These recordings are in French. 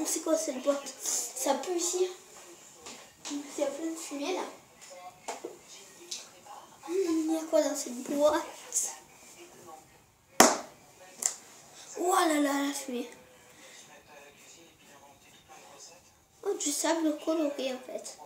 C'est quoi cette boîte? Ça pue ici. Il y a plein de fumée là. Il y a quoi dans cette boîte? Oh là là, la fumée. Oh, du sable coloré en fait.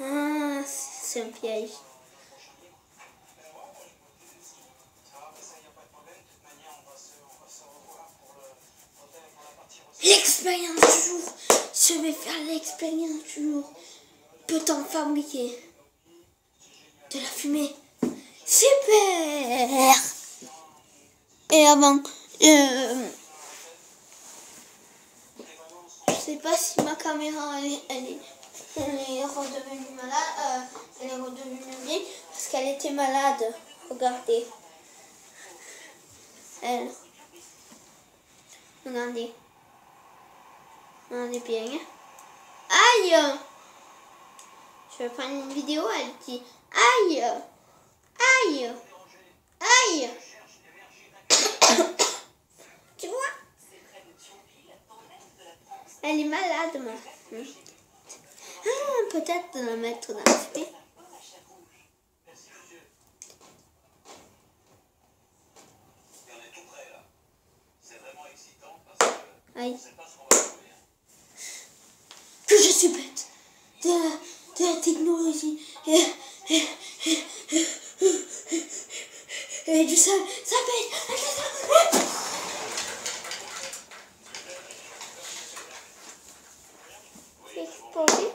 Ah, c'est un piège. L'expérience du jour. Je vais faire l'expérience du jour. Peut-on fabriquer de la fumée? Super! Et avant, je sais pas si ma caméra elle est redevenue malade, elle est redevenue bien parce qu'elle était malade. Regardez. Elle. Regardez. Regardez bien. Aïe! Je vais prendre une vidéo, elle dit aïe! Aïe! Aïe! Tu vois? Elle est malade, moi. Ah, peut-être de la mettre dans la fumée. Aïe. Que je suis bête de la technologie et du sable. Ça pète. Explosé.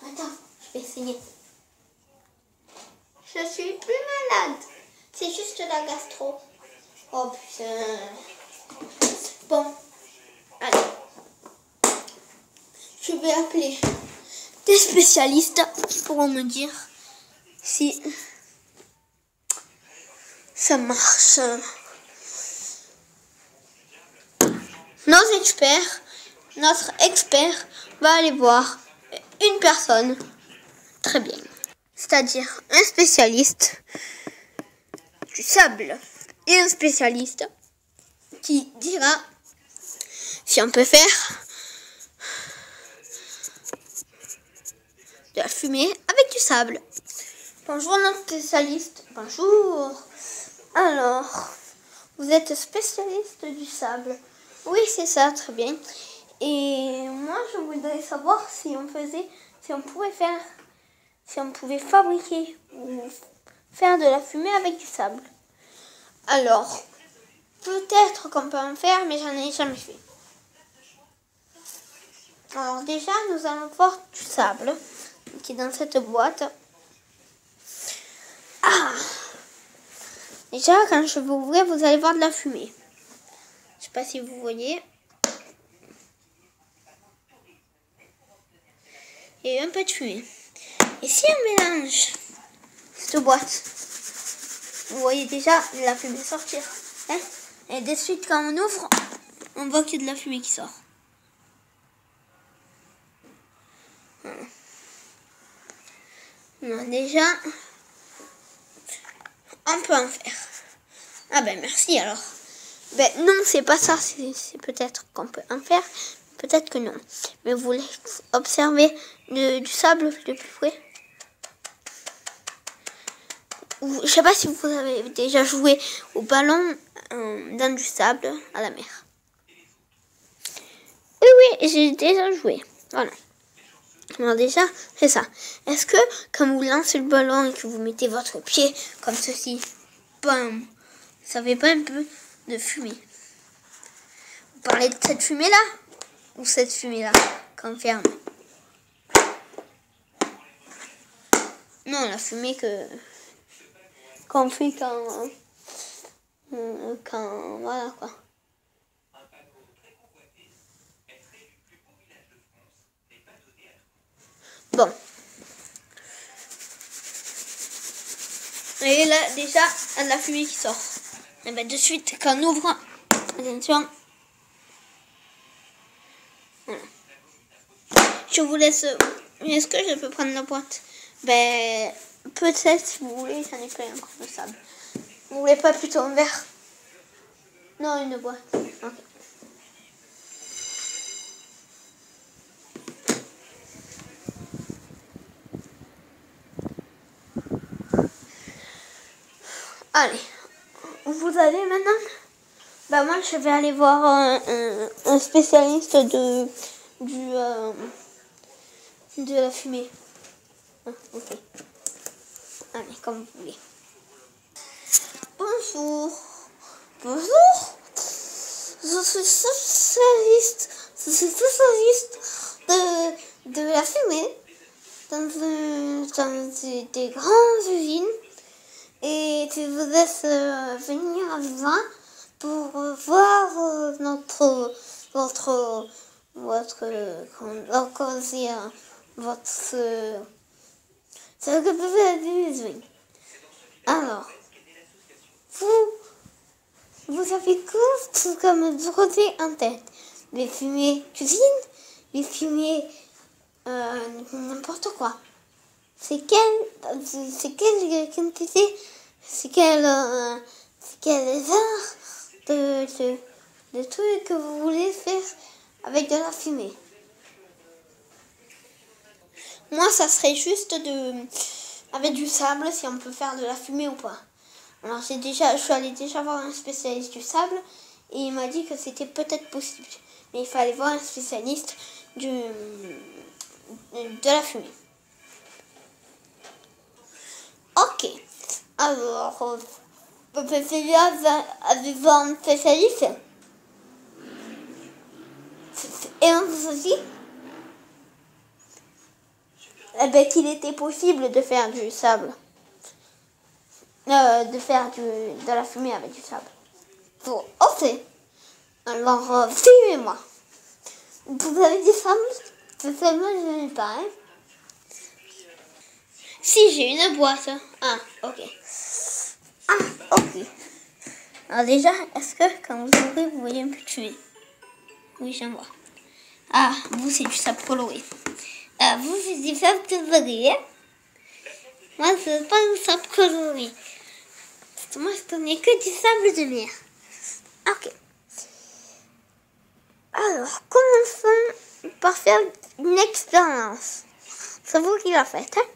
Attends, je vais essayer. Je suis plus malade. C'est juste la gastro. Oh putain. Bon. Allez. Je vais appeler des spécialistes qui pourront me dire si ça marche. Notre expert va aller voir une personne. Très bien. C'est-à-dire un spécialiste du sable et un spécialiste qui dira si on peut faire de la fumée avec du sable. Bonjour notre spécialiste. Bonjour. Alors, vous êtes spécialiste du sable? Oui, c'est ça, très bien. Et moi, je voudrais savoir si on pouvait fabriquer ou faire de la fumée avec du sable. Alors, peut-être qu'on peut en faire, mais j'en ai jamais fait. Alors déjà, nous allons voir du sable qui est dans cette boîte. Ah! Déjà, quand je vais ouvrir, vous allez voir de la fumée. Je sais pas si vous voyez. Et un peu de fumée. Et si on mélange cette boîte, vous voyez déjà la fumée sortir. Hein? Et de suite, quand on ouvre, on voit qu'il y a de la fumée qui sort. Non, déjà, on peut en faire. Ah ben merci alors. Ben non, c'est pas ça. C'est peut-être qu'on peut en faire. Peut-être que non. Mais vous voulez observer du sable de plus près. Je sais pas si vous avez déjà joué au ballon dans du sable à la mer. Oui, j'ai déjà joué. Voilà. Alors déjà, c'est ça. Est-ce que quand vous lancez le ballon et que vous mettez votre pied comme ceci, bam, ça fait pas un peu de fumée? Vous parlez de cette fumée-là ou cette fumée-là qu'on ferme? Non, la fumée qu'on fait quand voilà quoi. Bon. Et là, déjà, il y a de la fumée qui sort. Et bien, de suite, quand on ouvre, attention. Voilà. Je vous laisse. Est-ce que je peux prendre la boîte? Ben, peut-être si vous voulez, j'en ai plein encore de sable. Vous voulez pas plutôt un verre? Non, une boîte. Ok. Allez, vous allez maintenant? Bah moi je vais aller voir un spécialiste de la fumée. Ah, ok. Allez, comme vous voulez. Bonjour. Bonjour. Je suis spécialiste. Je suis spécialiste de la fumée dans des grandes usines. Et je vous laisse venir avec moi pour voir votre ce que vous avez besoin. Alors, vous avez quoi comme projet en tête? Les fumées cuisine, les fumées n'importe quoi. C'est quelle quantité, c'est quel genre de trucs que vous voulez faire avec de la fumée. Moi, ça serait juste avec du sable, si on peut faire de la fumée ou pas. Alors, je suis allée déjà voir un spécialiste du sable et il m'a dit que c'était peut-être possible. Mais il fallait voir un spécialiste de la fumée. Ok. Alors, avez-vous un spécialiste? Et on vous aussi? Eh ben, qu'il était possible de faire du sable. De faire de la fumée avec du sable. Bon, ok. Alors, suivez-moi. Vous avez du sable? Le sable, je n'ai pas, hein? Si, j'ai une boîte. Ah, ok. Ah, ok. Alors déjà, est-ce que quand vous ouvrez, vous voyez un peu tuer? Oui, j'en vois. Ah, vous, c'est du sable coloré. Vous, c'est du sable coloré. Moi, c'est pas du sable coloré. Moi, je connais que du sable de mer. Ok. Alors, commençons par faire une expérience. C'est vous qui la faites, hein?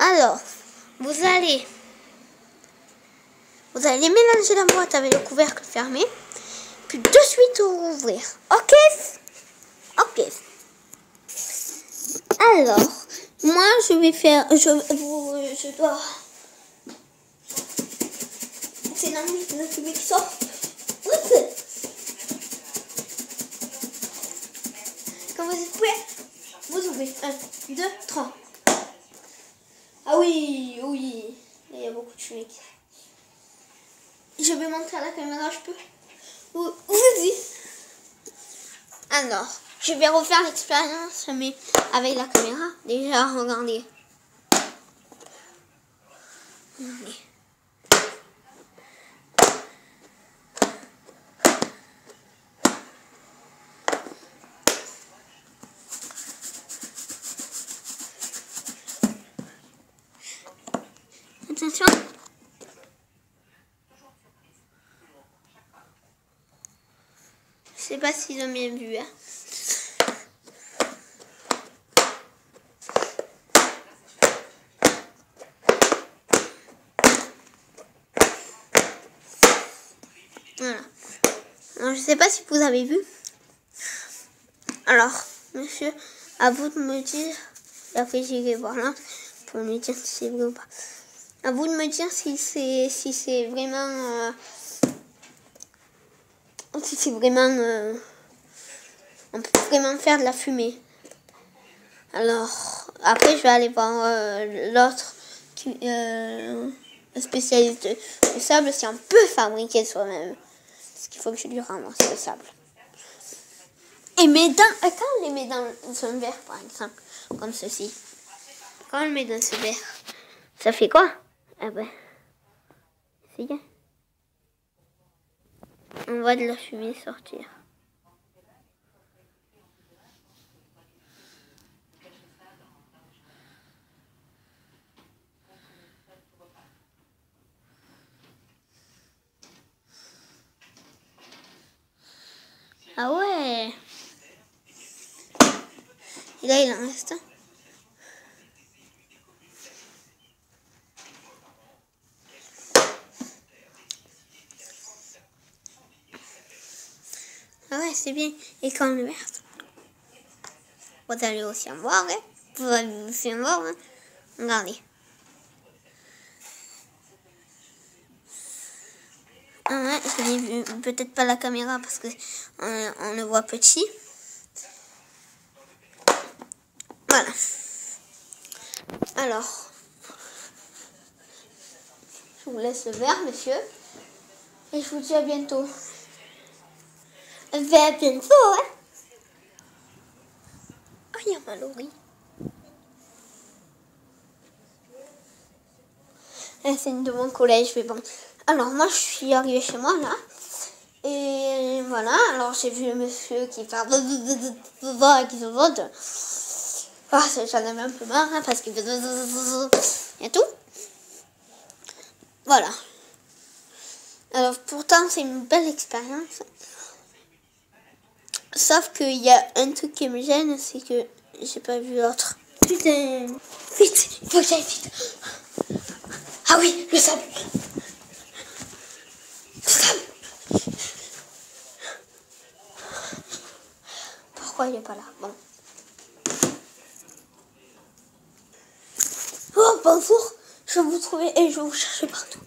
Alors, vous allez mélanger la boîte avec le couvercle fermé, puis de suite ouvrir. Ok? Ok. Alors, moi je vais faire, je dois. C'est la fumée qui sort. Quand vous êtes prêts, vous ouvrez. 1, 2, 3. Ah oui, oui. Il y a beaucoup de fumée. Je vais montrer à la caméra, je peux. Vas-y. Alors, je vais refaire l'expérience, mais avec la caméra. Déjà, regardez. Attention. Je sais pas s'ils ont bien vu. Hein. Voilà. Alors, je sais pas si vous avez vu. Alors, monsieur, à vous de me dire. Et après, j'irai voir là pour me dire si c'est vrai ou pas. À vous de me dire si c'est vraiment. Si c'est vraiment. On peut vraiment faire de la fumée. Alors, après, je vais aller voir l'autre spécialiste du sable si on peut fabriquer soi-même. Parce qu'il faut que je lui ramasse le sable. Et mes dents, quand on les met dans un verre, par exemple, comme ceci, quand on le met dans ce verre, ça fait quoi? Ah ben, c'est bien. On voit de la fumée sortir. Ah ouais. Et là, il en reste un. Ah ouais, c'est bien. Et quand on le verse, vous allez aussi en voir, hein. Vous allez aussi en voir, hein. Regardez. Ah ouais, je l'ai vu. Peut-être pas la caméra parce que on le voit petit. Voilà. Alors, je vous laisse le verre, monsieur. Et je vous dis à bientôt. À bientôt, hein. Ah, il y a Mallory. C'est une de mon collège, mais bon. Alors, moi, je suis arrivée chez moi, là. Et voilà, alors j'ai vu le monsieur qui parle qui se vote. Ah, j'en avais un peu marre, hein, parce que et tout. Voilà. Alors, pourtant, c'est une belle expérience. Sauf qu'il y a un truc qui me gêne, c'est que j'ai pas vu l'autre. Putain, vite, il faut que j'aille vite. Ah oui, le sable. Le sable. Pourquoi il est pas là? Bon. Oh, bonjour. Je vais vous trouver et je vais vous chercher partout.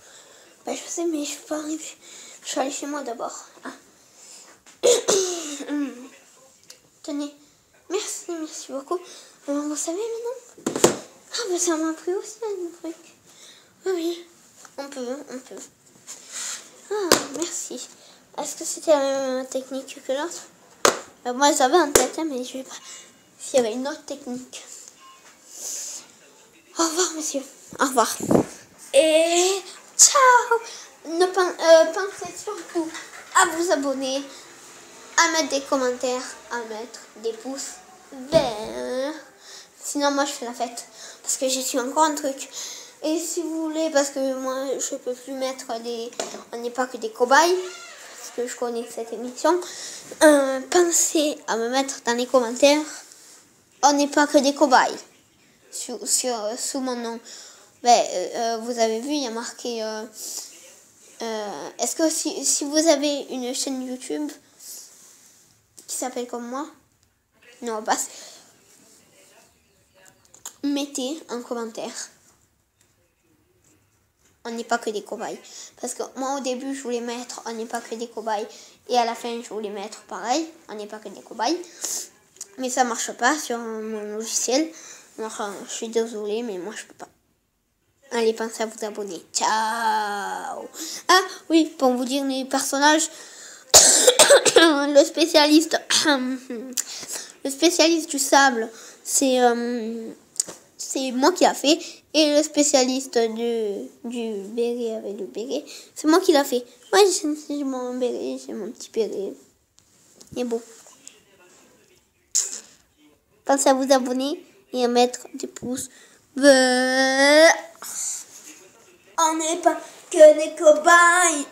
Ben, je sais, mais je peux pas arriver. Je suis allée chez moi d'abord. Ah. Tenez. Merci beaucoup. Alors, vous savez maintenant? Ah, mais ça m'a pris aussi un truc. Oui, on peut. Ah, merci. Est-ce que c'était la même technique que l'autre? Moi, j'avais un tête, mais je vais pas. S'il y avait une autre technique. Au revoir, monsieur. Au revoir. Et ciao. Pensez surtout à vous abonner, à mettre des commentaires, à mettre des pouces verts. Sinon, moi, je fais la fête. Parce que j'ai su encore un truc. Et si vous voulez, parce que moi, je peux plus mettre des... On n'est pas que des cobayes. Parce que je connais cette émission. Pensez à me mettre dans les commentaires. On n'est pas que des cobayes. Sous mon nom. Vous avez vu, il y a marqué... Est-ce que si vous avez une chaîne YouTube qui s'appelle comme moi, non, pas... Mettez un commentaire. On n'est pas que des cobayes. Parce que moi, au début, je voulais mettre on n'est pas que des cobayes. Et à la fin, je voulais mettre pareil. On n'est pas que des cobayes. Mais ça marche pas sur mon logiciel. Enfin, je suis désolée, mais moi, je peux pas. Allez, pensez à vous abonner. Ciao. Ah, oui, pour vous dire les personnages. Le spécialiste du sable, c'est moi qui l'a fait. Et le spécialiste du béret avec le béret, c'est moi qui l'a fait. Ouais, j'ai mon béret, j'ai mon petit béret. Il est beau. Pensez à vous abonner et à mettre des pouces verts. On n'est pas que des cobayes.